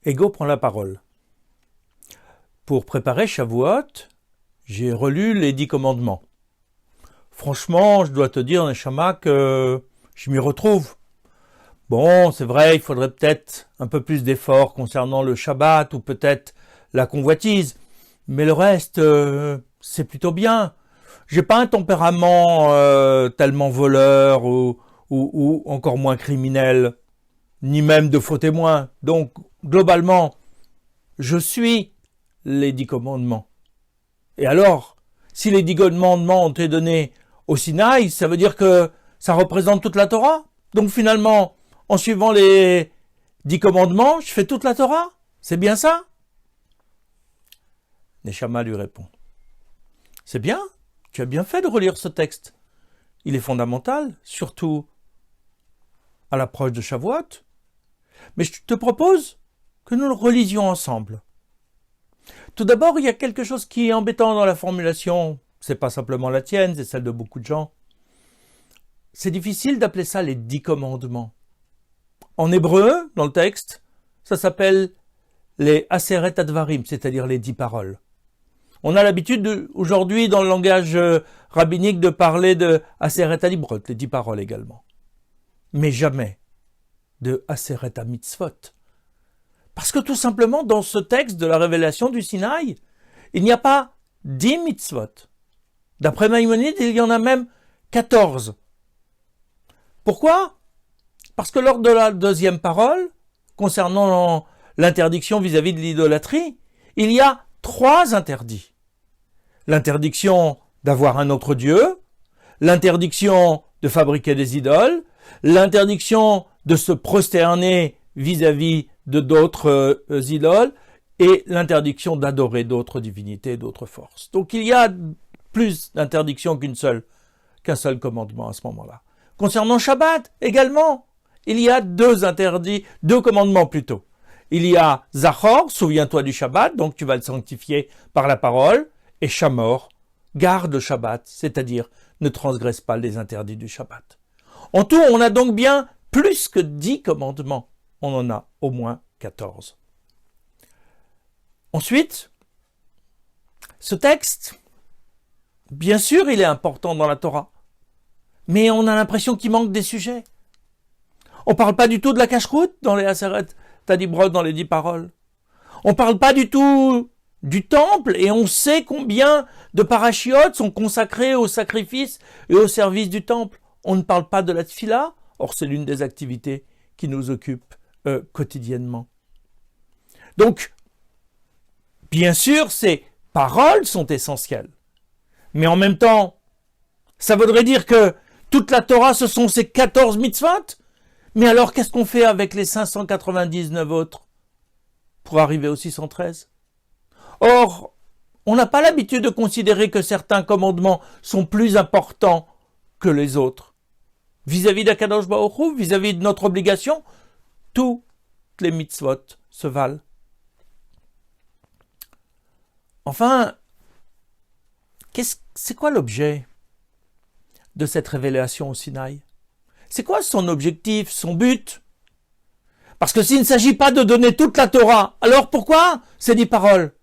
Ego prend la parole. Pour préparer Shavuot, j'ai relu les 10 commandements. Franchement, je dois te dire, Neshama, que je m'y retrouve. Bon, c'est vrai, il faudrait peut-être un peu plus d'efforts concernant le Shabbat ou peut-être la convoitise, mais le reste, c'est plutôt bien. J'ai pas un tempérament tellement voleur ou encore moins criminel, ni même de faux témoins. Donc, globalement, je suis les 10 commandements. Et alors, si les 10 commandements ont été donnés au Sinaï, ça veut dire que ça représente toute la Torah. Donc finalement, en suivant les 10 commandements, je fais toute la Torah. C'est bien ça? Neshama lui répond. C'est bien, tu as bien fait de relire ce texte. Il est fondamental, surtout à l'approche de Shavuot. Mais je te propose que nous le relisions ensemble. Tout d'abord, il y a quelque chose qui est embêtant dans la formulation. C'est pas simplement la tienne, c'est celle de beaucoup de gens. C'est difficile d'appeler ça les 10 commandements. En hébreu, dans le texte, ça s'appelle les Aseret Advarim, c'est-à-dire les 10 paroles. On a l'habitude aujourd'hui, dans le langage rabbinique, de parler de Aseret Alibrot, les 10 paroles également. Mais jamais de Aseret Mitzvot. Parce que tout simplement, dans ce texte de la révélation du Sinaï, il n'y a pas 10 mitzvot. D'après Maïmonide, il y en a même 14. Pourquoi? Parce que lors de la deuxième parole, concernant l'interdiction vis-à-vis de l'idolâtrie, il y a 3 interdits. L'interdiction d'avoir un autre Dieu, l'interdiction de fabriquer des idoles, l'interdiction de se prosterner vis-à-vis de d'autres idoles, et l'interdiction d'adorer d'autres divinités, d'autres forces. Donc il y a plus d'interdictions qu'un seul commandement à ce moment-là. Concernant Shabbat, également, il y a 2 interdits, 2 commandements plutôt. Il y a Zachor, souviens-toi du Shabbat, donc tu vas le sanctifier par la parole, et Shamor, garde le Shabbat, c'est-à-dire ne transgresse pas les interdits du Shabbat. En tout, on a donc bien plus que 10 commandements. On en a au moins 14. Ensuite, ce texte, bien sûr, il est important dans la Torah, mais on a l'impression qu'il manque des sujets. On ne parle pas du tout de la cache-route dans les Aseret Tadibrot, dans les 10 paroles. On ne parle pas du tout du temple, et on sait combien de parachiotes sont consacrés au sacrifice et au service du temple. On ne parle pas de la tfila, or c'est l'une des activités qui nous occupe quotidiennement. Donc, bien sûr, ces paroles sont essentielles. Mais en même temps, ça voudrait dire que toute la Torah, ce sont ces 14 mitzvot. Mais alors, qu'est-ce qu'on fait avec les 599 autres pour arriver aux 613? Or, on n'a pas l'habitude de considérer que certains commandements sont plus importants que les autres. Vis-à-vis d'Akadosh Baruch Hu, vis-à-vis de notre obligation, toutes les mitzvot se valent. Enfin, c'est quoi l'objet de cette révélation au Sinaï? C'est quoi son objectif, son but? Parce que s'il ne s'agit pas de donner toute la Torah, alors pourquoi ces 10 paroles?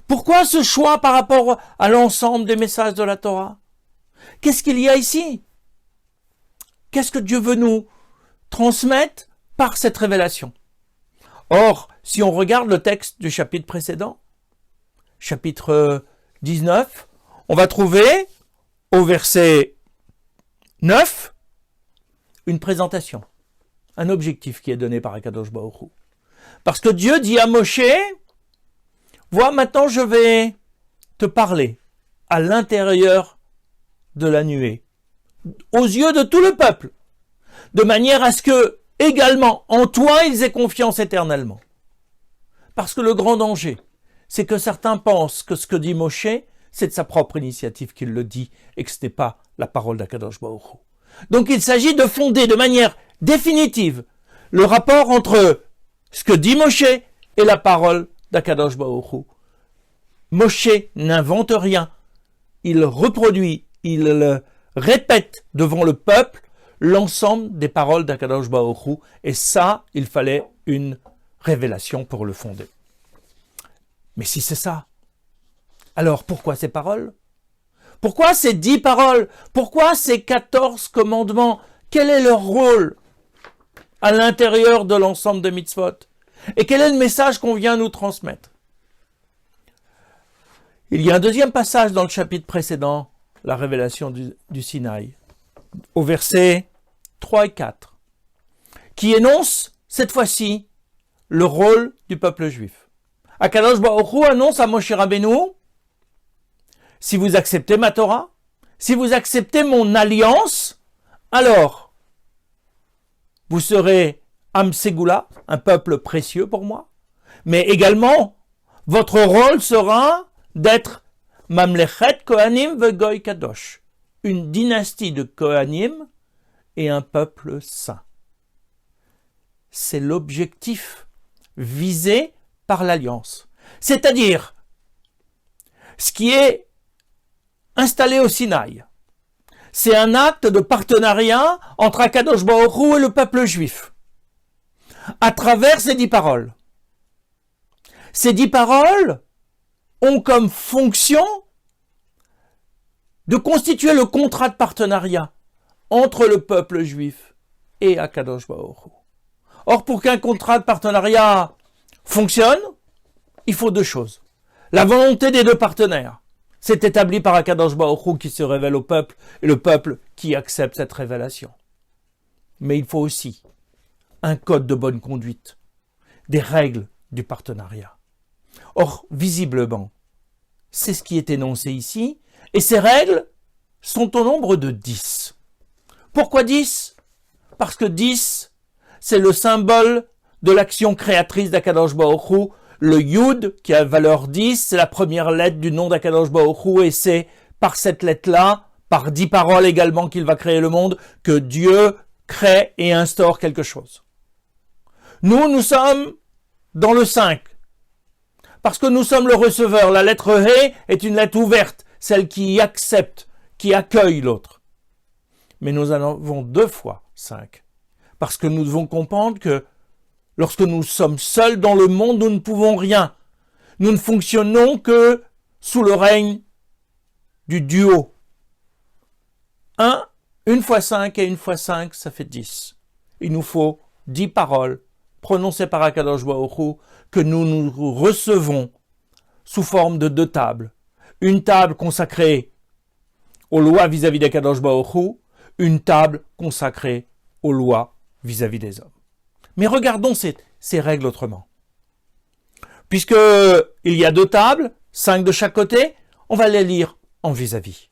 Pourquoi ce choix par rapport à l'ensemble des messages de la Torah? Qu'est-ce qu'il y a ici? Qu'est-ce que Dieu veut nous transmettre par cette révélation? Or, si on regarde le texte du chapitre précédent, chapitre 19, on va trouver au verset 9 une présentation, un objectif qui est donné par Akadosh Baruch Hu. Parce que Dieu dit à Moshe, vois, maintenant je vais te parler à l'intérieur de la nuée, aux yeux de tout le peuple, de manière à ce que, également, en toi, ils aient confiance éternellement. Parce que le grand danger, c'est que certains pensent que ce que dit Moshe, c'est de sa propre initiative qu'il le dit, et que ce n'est pas la parole d'Akadosh Baruch Hu. Donc il s'agit de fonder de manière définitive le rapport entre ce que dit Moshe et la parole d'Akadosh Baruch Hu. Moshe n'invente rien, il reproduit, il répète devant le peuple l'ensemble des paroles d'Akadosh Baruch Hu, et ça, il fallait une révélation pour le fonder. Mais si c'est ça, alors pourquoi ces paroles? Pourquoi ces 10 paroles? Pourquoi ces 14 commandements? Quel est leur rôle à l'intérieur de l'ensemble des mitzvot? Et quel est le message qu'on vient nous transmettre? Il y a un deuxième passage dans le chapitre précédent, la révélation du Sinaï, au verset 3 et 4, qui énonce cette fois-ci le rôle du peuple juif. Akadosh Baruch Hu annonce à Moshe Rabbeinu: si vous acceptez ma Torah, si vous acceptez mon alliance, alors vous serez Am Segula, un peuple précieux pour moi, mais également votre rôle sera d'être Mamlechet Kohanim veGoy Kadosh, une dynastie de Kohanim et un peuple saint. C'est l'objectif visé par l'alliance. C'est-à-dire, ce qui est installé au Sinaï, c'est un acte de partenariat entre Akadosh Baruch Hu et le peuple juif, à travers ces 10 paroles. Ces 10 paroles ont comme fonction de constituer le contrat de partenariat entre le peuple juif et Akadosh Baruch Hu. Or, pour qu'un contrat de partenariat fonctionne, il faut 2 choses. La volonté des 2 partenaires. C'est établi par Akadosh Baruch Hu qui se révèle au peuple et le peuple qui accepte cette révélation. Mais il faut aussi un code de bonne conduite, des règles du partenariat. Or, visiblement, c'est ce qui est énoncé ici, et ces règles sont au nombre de 10. Pourquoi 10? Parce que 10, c'est le symbole de l'action créatrice d'Akadosh Baruch Hu. Le Yud, qui a valeur 10, c'est la première lettre du nom d'Akadosh Baruch Hu, et c'est par cette lettre-là, par 10 paroles également qu'il va créer le monde, que Dieu crée et instaure quelque chose. Nous sommes dans le 5, parce que nous sommes le receveur. La lettre He est une lettre ouverte, celle qui accepte, qui accueille l'autre. Mais nous en avons 2 fois 5, parce que nous devons comprendre que lorsque nous sommes seuls dans le monde, nous ne pouvons rien. Nous ne fonctionnons que sous le règne du duo. 1 fois 5 et 1 fois 5, ça fait 10. Il nous faut 10 paroles prononcées par Akadosh Baruch Hu que nous recevons sous forme de 2 tables. Une table consacrée aux lois vis-à-vis d'Akadosh Baruch Hu, une table consacrée aux lois vis-à-vis des hommes. Mais regardons ces règles autrement. Puisque il y a 2 tables, 5 de chaque côté, on va les lire en vis-à-vis,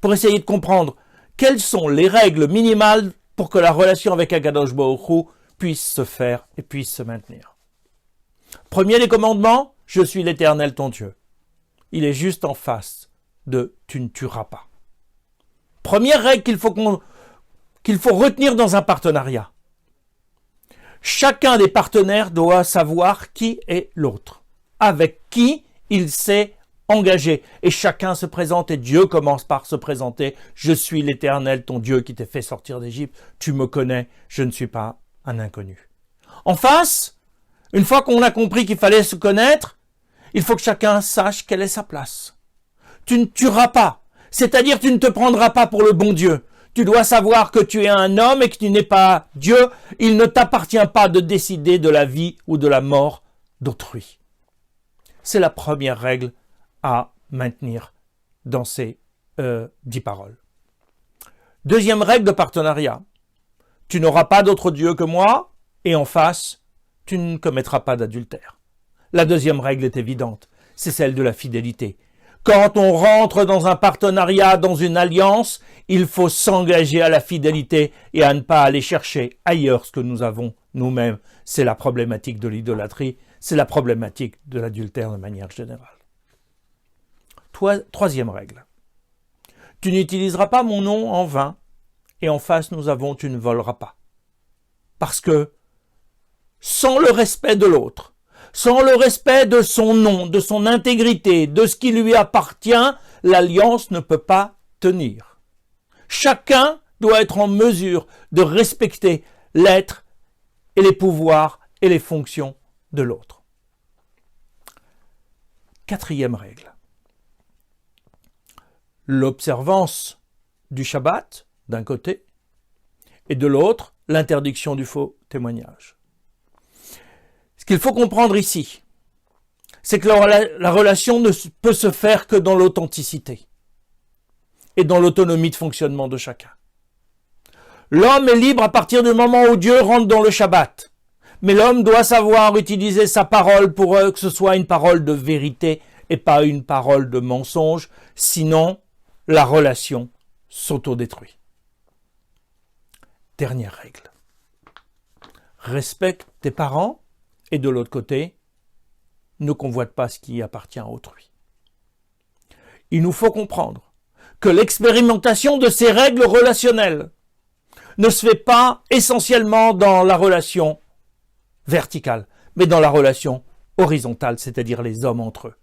pour essayer de comprendre quelles sont les règles minimales pour que la relation avec Akadosh Baruch Hu puisse se faire et puisse se maintenir. Premier des commandements, je suis l'Éternel ton Dieu. Il est juste en face de tu ne tueras pas. Première règle qu'il faut retenir dans un partenariat. Chacun des partenaires doit savoir qui est l'autre, avec qui il s'est engagé. Et chacun se présente et Dieu commence par se présenter. Je suis l'Éternel, ton Dieu qui t'ai fait sortir d'Égypte. Tu me connais, je ne suis pas un inconnu. En face, une fois qu'on a compris qu'il fallait se connaître, il faut que chacun sache quelle est sa place. Tu ne tueras pas, c'est-à-dire tu ne te prendras pas pour le bon Dieu. Tu dois savoir que tu es un homme et que tu n'es pas Dieu. Il ne t'appartient pas de décider de la vie ou de la mort d'autrui. C'est la première règle à maintenir dans ces 10 paroles. Deuxième règle de partenariat. Tu n'auras pas d'autre Dieu que moi, et en face, tu ne commettras pas d'adultère. La deuxième règle est évidente, c'est celle de la fidélité. Quand on rentre dans un partenariat, dans une alliance, il faut s'engager à la fidélité et à ne pas aller chercher ailleurs ce que nous avons nous-mêmes. C'est la problématique de l'idolâtrie, c'est la problématique de l'adultère de manière générale. Troisième règle. Tu n'utiliseras pas mon nom en vain, et en face nous avons tu ne voleras pas. Parce que sans le respect de l'autre, sans le respect de son nom, de son intégrité, de ce qui lui appartient, l'alliance ne peut pas tenir. Chacun doit être en mesure de respecter l'être et les pouvoirs et les fonctions de l'autre. Quatrième règle. L'observance du Shabbat, d'un côté, et de l'autre, l'interdiction du faux témoignage. Ce qu'il faut comprendre ici, c'est que la relation ne peut se faire que dans l'authenticité et dans l'autonomie de fonctionnement de chacun. L'homme est libre à partir du moment où Dieu rentre dans le Shabbat. Mais l'homme doit savoir utiliser sa parole pour que ce soit une parole de vérité et pas une parole de mensonge, sinon la relation s'autodétruit. Dernière règle. Respecte tes parents et de l'autre côté, ne convoite pas ce qui appartient à autrui. Il nous faut comprendre que l'expérimentation de ces règles relationnelles ne se fait pas essentiellement dans la relation verticale, mais dans la relation horizontale, c'est-à-dire les hommes entre eux.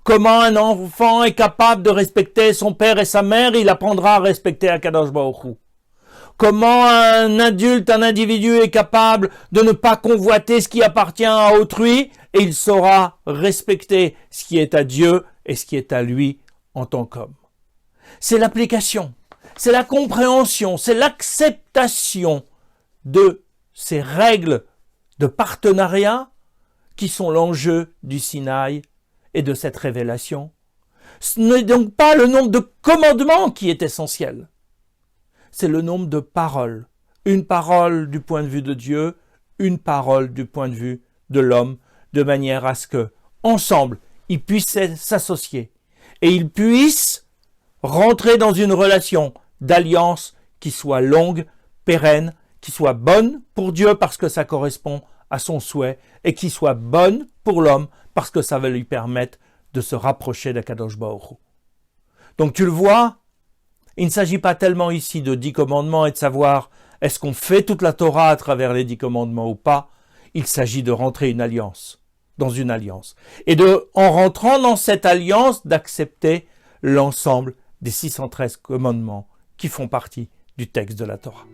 Comment un enfant est capable de respecter son père et sa mère, il apprendra à respecter Akadosh Baruch Hu. Comment un adulte, un individu est capable de ne pas convoiter ce qui appartient à autrui, et il saura respecter ce qui est à Dieu et ce qui est à lui en tant qu'homme. C'est l'application, c'est la compréhension, c'est l'acceptation de ces règles de partenariat qui sont l'enjeu du Sinaï et de cette révélation. Ce n'est donc pas le nombre de commandements qui est essentiel, c'est le nombre de paroles. Une parole du point de vue de Dieu, une parole du point de vue de l'homme, de manière à ce que, ensemble, ils puissent s'associer et ils puissent rentrer dans une relation d'alliance qui soit longue, pérenne, qui soit bonne pour Dieu parce que ça correspond à son souhait et qui soit bonne pour l'homme parce que ça va lui permettre de se rapprocher d'Akadosh Baruch Hu. Donc tu le vois, il ne s'agit pas tellement ici de 10 commandements et de savoir est-ce qu'on fait toute la Torah à travers les 10 commandements ou pas. Il s'agit de rentrer dans une alliance. Et en rentrant dans cette alliance, d'accepter l'ensemble des 613 commandements qui font partie du texte de la Torah.